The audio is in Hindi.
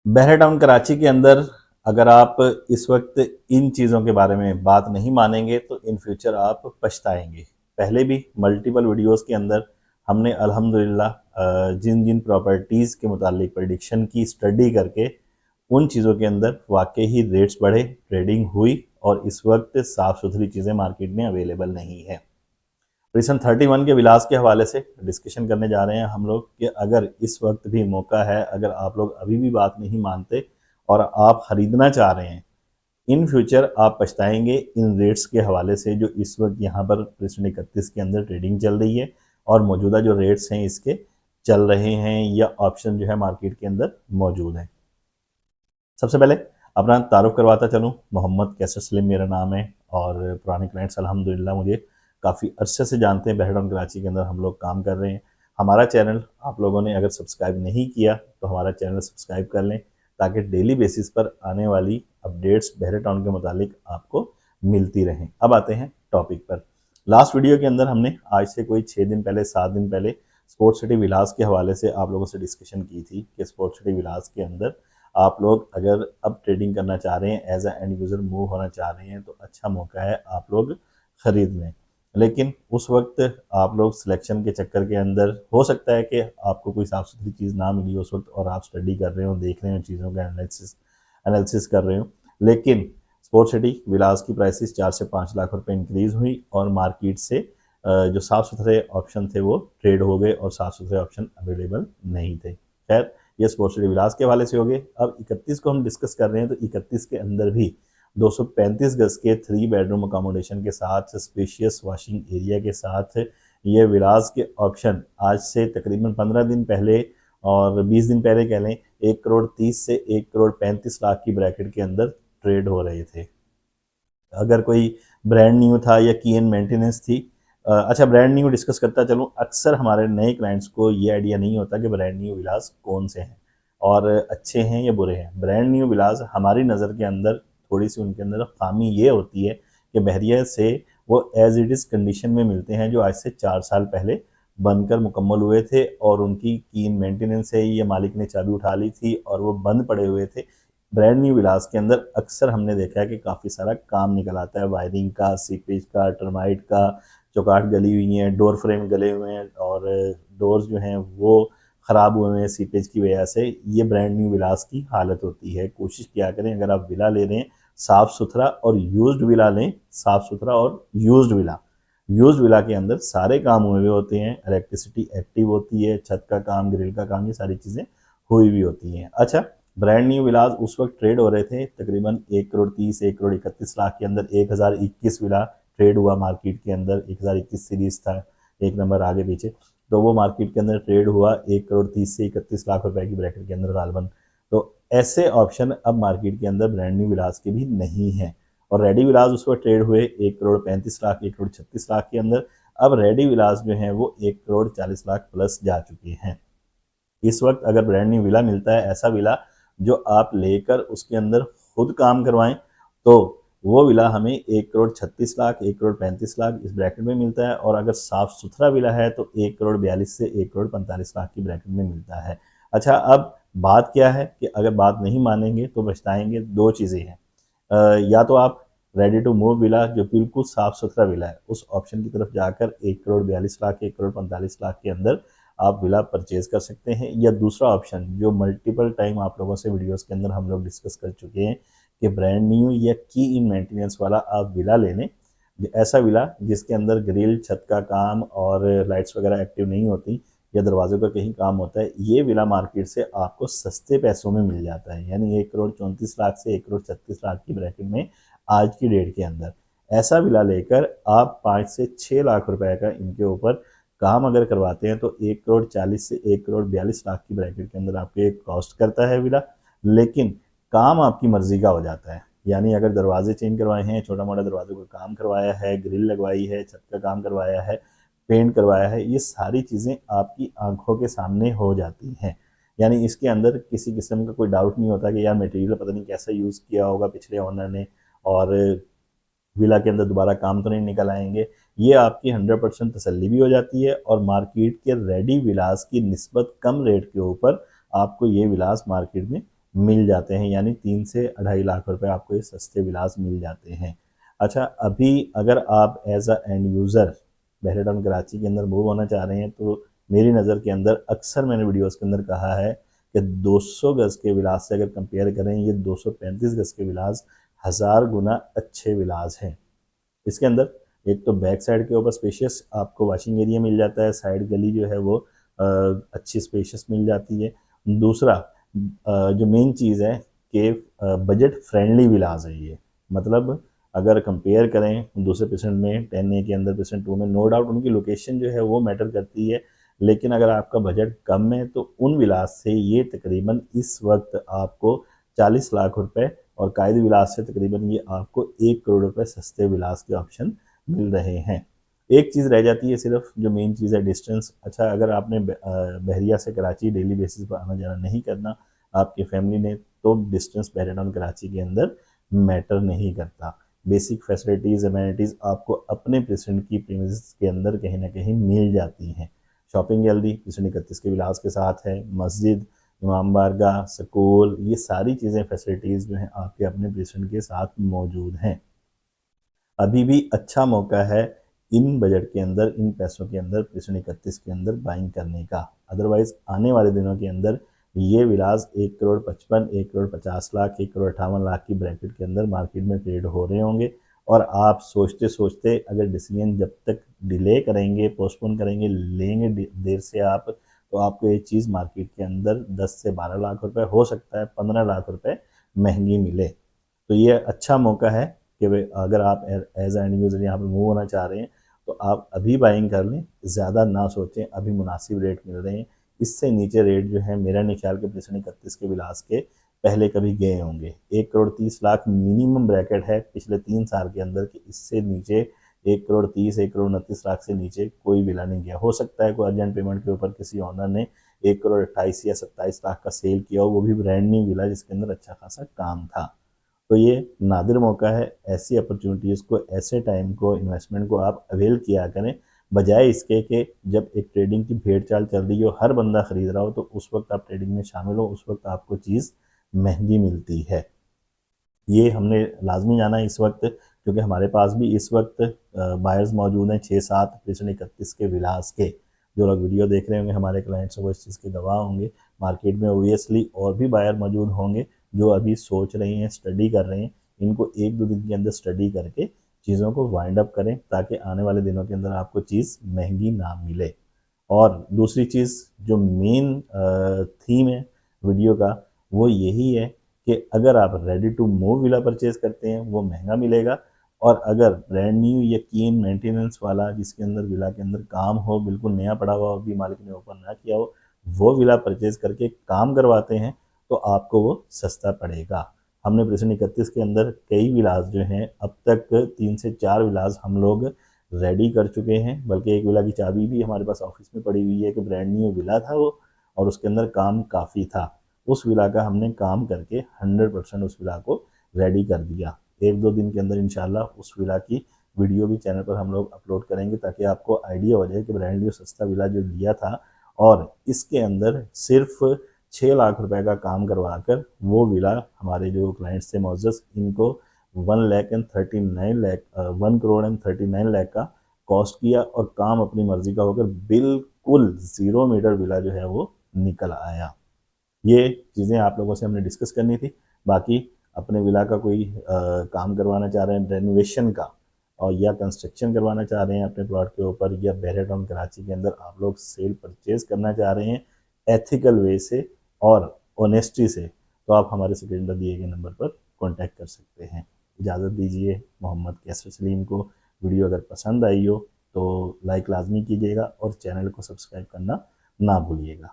बहरा टाउन कराची के अंदर अगर आप इस वक्त इन चीज़ों के बारे में बात नहीं मानेंगे तो इन फ्यूचर आप पछताएंगे। पहले भी मल्टीपल वीडियोस के अंदर हमने अल्हम्दुलिल्लाह जिन जिन प्रॉपर्टीज़ के मुतालिक प्रेडिक्शन की स्टडी करके उन चीज़ों के अंदर वाकई ही रेट्स बढ़े, ट्रेडिंग हुई और इस वक्त साफ़ सुथरी चीज़ें मार्केट में अवेलेबल नहीं है। रीसन 31 के विलास के हवाले से डिस्कशन करने जा रहे हैं हम लोग कि अगर इस वक्त भी मौका है, अगर आप लोग अभी भी बात नहीं मानते और आप ख़रीदना चाह रहे हैं, इन फ्यूचर आप पछताएंगे इन रेट्स के हवाले से जो इस वक्त यहाँ पर रीसेंट 31 के अंदर ट्रेडिंग चल रही है और मौजूदा जो रेट्स हैं इसके चल रहे हैं या ऑप्शन जो है मार्केट के अंदर मौजूद हैं। सबसे पहले अपना तारुफ करवाता चलूँ। मोहम्मद कैसर सलीम मेरा नाम है और पुराने क्लाइंट्स अल्हम्दुलिल्लाह मुझे काफ़ी अरसे से जानते हैं। बहरा टाउन कराची के अंदर हम लोग काम कर रहे हैं। हमारा चैनल आप लोगों ने अगर सब्सक्राइब नहीं किया तो हमारा चैनल सब्सक्राइब कर लें ताकि डेली बेसिस पर आने वाली अपडेट्स बहरा टाउन के मुतालिक आपको मिलती रहें। अब आते हैं टॉपिक पर। लास्ट वीडियो के अंदर हमने आज से कोई 6 दिन पहले 7 दिन पहले स्पोर्ट्स सिटी विलास के हवाले से आप लोगों से डिस्कशन की थी कि स्पोर्ट्स सिटी विलास के अंदर आप लोग अगर अब ट्रेडिंग करना चाह रहे हैं, as a end user move होना चाह रहे हैं तो अच्छा मौका है, आप लोग ख़रीद लें। लेकिन उस वक्त आप लोग सिलेक्शन के चक्कर के अंदर हो सकता है कि आपको कोई साफ़ सुथरी चीज़ ना मिली उस वक्त और आप स्टडी कर रहे हो, देख रहे हो चीज़ों का एनालिसिस कर रहे हो। लेकिन स्पोर्ट्स सिटी विलास की प्राइसेस 4 से 5 लाख रुपए इंक्रीज़ हुई और मार्केट से जो साफ़ सुथरे ऑप्शन थे वो ट्रेड हो गए और साफ़ सुथरे ऑप्शन अवेलेबल नहीं थे। खैर, ये स्पोर्ट्स सिटी विलास के हवाले से हो गए। अब 31 को हम डिस्कस कर रहे हैं तो 31 के अंदर भी 235 गज के 3 बेडरूम अकोमोडेशन के साथ स्पेशियस वॉशिंग एरिया के साथ ये विलास के ऑप्शन आज से तकरीबन 15 दिन पहले और 20 दिन पहले कह लें 1 करोड़ 30 से 1 करोड़ 35 लाख की ब्रैकेट के अंदर ट्रेड हो रहे थे। अगर कोई ब्रांड न्यू था या की एंड मेंटेनेंस थी। अच्छा, ब्रांड न्यू डिस्कस करता चलूँ। अक्सर हमारे नए क्लाइंट्स को ये आइडिया नहीं होता कि ब्रांड न्यू विलास कौन से हैं और अच्छे हैं या बुरे हैं। ब्रांड न्यू विलास हमारी नज़र के अंदर थोड़ी सी उनके अंदर खामी ये होती है कि बहरिया से वो एज इट इज़ कंडीशन में मिलते हैं जो आज से 4 साल पहले बनकर मुकम्मल हुए थे और उनकी की मेंटेनेंस है ये मालिक ने चाबी उठा ली थी और वो बंद पड़े हुए थे। ब्रांड न्यू विलास के अंदर अक्सर हमने देखा है कि काफ़ी सारा काम निकल आता है, वायरिंग का, सीपेज का, टर्माइट का, चौकाट गली हुई हैं, डोर फ्रेम गले हुए हैं और डोर्स जो हैं वो ख़राब हुए हैं सीपेज की वजह से। ये ब्रांड न्यू विलास की हालत होती है। कोशिश किया करें अगर आप विला ले रहे हैं साफ़ सुथरा और यूज्ड विला लें, साफ़ सुथरा और यूज्ड विला। यूज्ड विला के अंदर सारे काम हुए हुए होते हैं, इलेक्ट्रिसिटी एक्टिव होती है, छत का काम, ग्रिल का काम, ये सारी चीज़ें हुई हुई होती हैं। अच्छा, ब्रांड न्यू विलास उस वक्त ट्रेड हो रहे थे तकरीबन 1 करोड़ 30 1 करोड़ 31 लाख के अंदर। 1021 विला ट्रेड हुआ मार्केट के अंदर। 1021 सीरीज था, एक नंबर आगे पीछे, तो वो मार्केट के अंदर ट्रेड हुआ 1 करोड़ 30 से 31 लाख रुपए की ब्रैकेट के अंदर गालबन। तो ऐसे ऑप्शन अब मार्केट के अंदर ब्रांड न्यू विलास के भी नहीं हैं और रेडी विलास उस वक्त ट्रेड हुए 1 करोड़ 35 लाख 1 करोड़ 36 लाख के अंदर। अब रेडी विलास जो हैं वो 1 करोड़ 40 लाख प्लस जा चुके हैं। इस वक्त अगर ब्रांड न्यू विला मिलता है, ऐसा विला जो आप लेकर उसके अंदर खुद काम करवाएं, तो वो विला हमें 1 करोड़ 36 लाख 1 करोड़ 35 लाख इस ब्रैकेट में मिलता है और अगर साफ़ सुथरा विला है तो 1 करोड़ 42 से 1 करोड़ 45 लाख की ब्रैकेट में मिलता है। अच्छा, अब बात क्या है कि अगर बात नहीं मानेंगे तो पछताएंगे। दो चीज़ें हैं, या तो आप रेडी टू मूव विला जो बिल्कुल साफ़ सुथरा विला है उस ऑप्शन की तरफ जाकर 1 करोड़ 42 लाख 1 करोड़ 45 लाख के अंदर आप विला परचेज़ कर सकते हैं, या दूसरा ऑप्शन जो मल्टीपल टाइम आप लोगों से वीडियोस के अंदर हम लोग डिस्कस कर चुके हैं कि ब्रांड न्यू या की इन मेंटेनेंस वाला आप विला ले लें। ऐसा विला जिसके अंदर ग्रिल, छत का काम और लाइट्स वगैरह एक्टिव नहीं होती या दरवाज़ों का कहीं काम होता है, ये विला मार्केट से आपको सस्ते पैसों में मिल जाता है, यानी 1 करोड़ 34 लाख से 1 करोड़ 36 लाख की ब्रैकेट में आज की डेट के अंदर। ऐसा विला लेकर आप 5 से 6 लाख रुपए का इनके ऊपर काम अगर करवाते हैं तो 1 करोड़ 40 से 1 करोड़ 42 लाख की ब्रैकेट के अंदर आपके कॉस्ट करता है विला, लेकिन काम आपकी मर्जी का हो जाता है। यानी अगर दरवाजे चेंज करवाए हैं, छोटा मोटा दरवाजों का काम करवाया है, ग्रिल लगवाई है, छत का काम करवाया है, पेंट करवाया है, ये सारी चीज़ें आपकी आंखों के सामने हो जाती हैं। यानी इसके अंदर किसी किस्म का कोई डाउट नहीं होता कि यार मटेरियल पता नहीं कैसा यूज़ किया होगा पिछले ओनर ने और विला के अंदर दोबारा काम तो नहीं निकल आएंगे। ये आपकी 100% तसल्ली भी हो जाती है और मार्केट के रेडी विलास की निस्बत कम रेट के ऊपर आपको ये विलास मार्केट में मिल जाते हैं, यानी 3 से 2.5 लाख रुपए आपको ये सस्ते विलास मिल जाते हैं। अच्छा, अभी अगर आप एज अ एंड यूज़र बहरे टाउन कराची के अंदर मूव होना चाह रहे हैं, तो मेरी नज़र के अंदर अक्सर मैंने वीडियोस के अंदर कहा है कि 200 गज़ के विलास से अगर कंपेयर करें, ये 235 गज़ के विलास 1000 गुना अच्छे विलास हैं। इसके अंदर एक तो बैक साइड के ऊपर स्पेशियस आपको वॉशिंग एरिया मिल जाता है, साइड गली जो है वो अच्छी स्पेशियस मिल जाती है। दूसरा जो मेन चीज़ है कि बजट फ्रेंडली विलास है ये, मतलब अगर कंपेयर करें दूसरे परसेंट में 10A के अंदर परसेंट 2 में, नो डाउट उनकी लोकेशन जो है वो मैटर करती है, लेकिन अगर आपका बजट कम है तो उन विलास से ये तकरीबन इस वक्त आपको 40 लाख रुपए और कायदे विलास से तकरीबन ये आपको 1 करोड़ रुपए सस्ते विलास के ऑप्शन मिल रहे हैं। एक चीज़ रह जाती है सिर्फ, जो मेन चीज़ है डिस्टेंस। अच्छा, अगर आपने बहरिया से कराची डेली बेसिस पर आना जाना नहीं करना आपकी फैमिली ने, तो डिस्टेंस बहरे टाउन कराची के अंदर मैटर नहीं करता। बेसिक फैसिलिटीज़ एमेनिटीज़ आपको अपने प्रेसिडेंट की प्रीमिसेस के अंदर कहीं ना कहीं मिल जाती हैं। शॉपिंग गैलरी प्रेसिडेंट 31 के विलास के साथ है, मस्जिद, इमाम बारगाह, स्कूल, ये सारी चीज़ें फैसिलिटीज़ जो हैं आपके अपने प्रेसिडेंट के साथ मौजूद हैं। अभी भी अच्छा मौका है इन बजट के अंदर, इन पैसों के अंदर प्रेसिडेंट 31 के अंदर बाइंग करने का। अदरवाइज़ आने वाले दिनों के अंदर ये विलास 1 करोड़ 55, 1 करोड़ 50 लाख, 1 करोड़ 58 लाख की ब्रैकेट के अंदर मार्केट में ट्रेड हो रहे होंगे, और आप सोचते सोचते अगर डिसीजन जब तक डिले करेंगे, पोस्टपोन करेंगे, लेंगे देर से आप, तो आपको ये चीज़ मार्केट के अंदर 10 से 12 लाख रुपए, हो सकता है 15 लाख रुपए महंगी मिले। तो ये अच्छा मौका है कि भाई अगर आप एज एंड यूज़र यहाँ पर मूव होना चाह रहे हैं, तो आप अभी बाइंग कर लें, ज़्यादा ना सोचें, अभी मुनासिब रेट मिल रहे हैं। इससे नीचे रेट जो है मेरा नहीं ख्याल कि प्रेसिडेंट 31 के विलास के पहले कभी गए होंगे। 1 करोड़ 30 लाख मिनिमम ब्रैकेट है पिछले 3 साल के अंदर, कि इससे नीचे 1 करोड़ 30, 1 करोड़ 29 लाख से नीचे कोई विला नहीं गया। हो सकता है कोई अर्जेंट पेमेंट के ऊपर किसी ऑनर ने 1 करोड़ 28 या 27 लाख का सेल किया हो, वो भी ब्रांड न्यू विला जिसके अंदर अच्छा खासा काम था। तो ये नादिर मौका है, ऐसी अपॉर्चुनिटीज़ को, ऐसे टाइम को, इन्वेस्टमेंट को आप अवेल किया करें, बजाय इसके कि जब एक ट्रेडिंग की भेड़ चाल चल रही हो, हर बंदा ख़रीद रहा हो, तो उस वक्त आप ट्रेडिंग में शामिल हो, उस वक्त आपको चीज़ महंगी मिलती है। ये हमने लाजमी जाना है इस वक्त, क्योंकि हमारे पास भी इस वक्त बायर्स मौजूद हैं 6-7 प्रेसिडेंट 31 के विलास के। जो लोग वीडियो देख रहे होंगे हमारे क्लाइंट्स, वो इस चीज़ के गवाह होंगे। मार्केट में ओबियसली और भी बायर मौजूद होंगे जो अभी सोच रहे हैं, स्टडी कर रहे हैं। इनको 1-2 दिन के अंदर स्टडी करके चीज़ों को वाइंड अप करें, ताकि आने वाले दिनों के अंदर आपको चीज़ महंगी ना मिले। और दूसरी चीज़ जो मेन थीम है वीडियो का, वो यही है कि अगर आप ready to move villa purchase करते हैं, वो महंगा मिलेगा, और अगर ब्रांड न्यू या कीन मेंटेनेंस वाला, जिसके अंदर विला के अंदर काम हो, बिल्कुल नया पड़ा हुआ हो, अभी मालिक ने ओपन ना किया हो, वो विला परचेज़ करके काम करवाते हैं, तो आपको वो सस्ता पड़ेगा। हमने प्रेसिडेंट 31 के अंदर कई विलास जो हैं, अब तक 3 से 4 विलास हम लोग रेडी कर चुके हैं, बल्कि एक विला की चाबी भी हमारे पास ऑफिस में पड़ी हुई है कि ब्रांड न्यू विला था वो, और उसके अंदर काम काफ़ी था। उस विला का हमने काम करके 100% उस विला को रेडी कर दिया। 1-2 दिन के अंदर इंशाल्लाह उस विला की वीडियो भी चैनल पर हम लोग अपलोड करेंगे, ताकि आपको आइडिया हो जाए कि ब्रांड न्यू सस्ता विला जो लिया था, और इसके अंदर सिर्फ 6 लाख रुपए का काम करवा कर वो विला हमारे जो क्लाइंट्स थे मोअज़्ज़ज़, इनको 1 करोड़ एंड 39 लाख का कॉस्ट किया, और काम अपनी मर्जी का होकर बिल्कुल 0 मीटर विला जो है वो निकल आया। ये चीज़ें आप लोगों से हमने डिस्कस करनी थी। बाकी अपने विला का कोई काम करवाना चाह रहे हैं रेनोवेशन का, और या कंस्ट्रक्शन करवाना चाह रहे हैं अपने प्लॉट के ऊपर, या बहरे टाउन कराची के अंदर आप लोग सेल परचेज़ करना चाह रहे हैं एथिकल वे से और ऑनेस्टी से, तो आप हमारे स्क्रीन पर दिए गए नंबर पर कॉन्टैक्ट कर सकते हैं। इजाज़त दीजिए मोहम्मद कैसर सलीम को। वीडियो अगर पसंद आई हो तो लाइक लाजमी कीजिएगा, और चैनल को सब्सक्राइब करना ना भूलिएगा।